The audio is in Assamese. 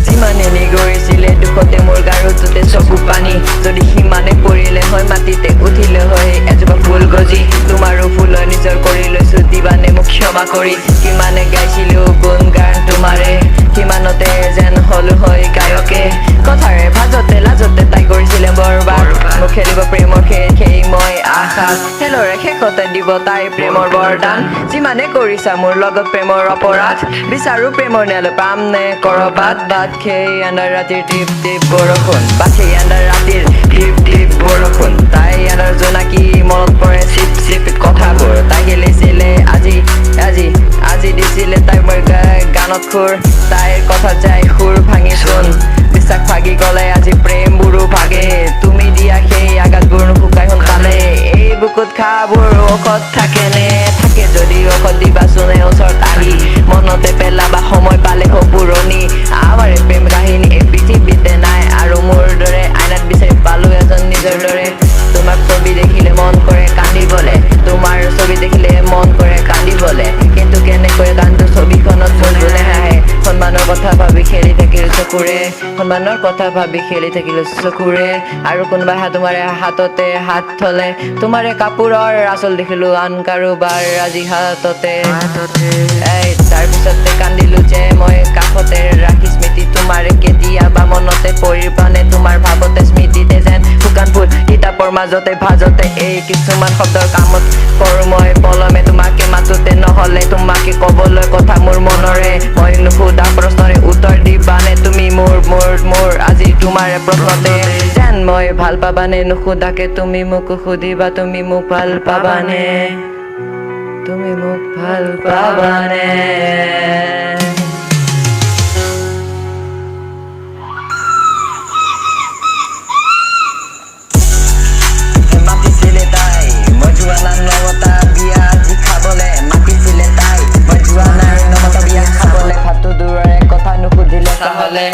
যিমানে নিগৰিছিলে দুখতে মোৰ গাৰুটোতে চকু পানী যদি সিমানে পৰিলে হয় মাটিতে উঠিলে হয় এজোপা ফুল গজি তোমাৰো ফুলৰ নিজৰ কৰি লৈছো দিবানে মোক ক্ষমা কৰি কিমানে গাইছিলো গুণ গান তোমাৰে সিমানতে যেন হলো হয় গায়কে কথাৰে ভাজতে লাজতে তাই কৰিছিলে বৰবাদ মোক খেলিব প্ৰেমৰ খেল খেলি মই আশা খেলৰে শেষতে দিব তাই প্ৰেমৰ বৰদান যিমানে কৰিছা মোৰ লগত প্ৰেমৰ অপৰাধ বিচাৰো প্ৰেমৰ নেল পাম নে কৰবাত বাট খেই আন্ধাৰ ৰাতিৰ টিপ টিপ বৰষুণ বাট সেই আন্ধাৰ ৰাতিৰ টিপ টিপ বৰষুণ তাই আন্ধাৰ জোনাকী মনত পৰে চিপ চিপ কথাবোৰ তাই খেলিছিলে আজি দিছিলে তাই মোৰ গানত খুৰ তাইৰ কথা যাই সুৰ ভাঙি চোন বিশ্বাস ভাগি গলে আজি প্ৰেমবোৰো ভাগে তুমি দিয়া সেই আঘাতবোৰ নুশুকাই সোনকালে এই বুকুত খাবোৰ ঔষধ থাকেনে থাকে যদি ঔষধ দিবাচোন ওচৰত আহি মনতে পেলাবা সময় পালে পুৰণি আমাৰে প্ৰেম কাহিনী এই পৃথিৱীতে নাই আৰু মোৰ দৰে আইনাত বিচাৰি পালো এজন নিজৰ দৰে তোমাক ছবি দেখিলে মন কৰে কান্দিবলে তোমাৰ ছবি দেখিলে মন কৰে কান্দিবলে কিন্তু কেনেকৈ গানটো ছবিখনত বলবলে আহে সন্মানৰ কথা ভাবি খেলি থাকিল চকুৰে সন্মানৰ কথা ভাবি খেলি থাকিল চকুৰে আৰু কোনোবাই তোমাৰে হাততে হাত থলে তোমাৰে কাপোৰৰ আচল দেখিলো আন কাৰোবাৰ আজি হাততে তাৰপিছতে কান্দিলো যে মই কাষতে ৰাখি স্মৃতি তোমাৰে কেতিয়াবা মনতে পৰি পানে তোমাৰ ভাৱতে স্মৃতিতে যেন শুকান ফুল কিতাপৰ মাজতে ভাজতে এই কিছুমান শব্দৰ কামত কৰো মই পলমে তোমাকে মাতোতে নহলে তোমাকে কবলৈ কথা মোৰ মনৰে মই নুসুধা প্ৰশ্নৰে উত্তৰ দিবানে তুমি মোৰ আজি তোমাৰে প্ৰশ্নতে যেন মই ভাল পাবানে নুসুধাকে তুমি মোক সুধিবা তুমি মোক ভাল পাবানে তুমি মোক ভাল পাবানে মাতিছিলে তাই মই যোৱা নাই নমতা বিয়া আজি খাবলে মাতিছিলে তাই মই যোৱা নাই নমতা বিয়া খাবলে ভাতটো দূৰৰে কথা নুসুধিলে চাহলে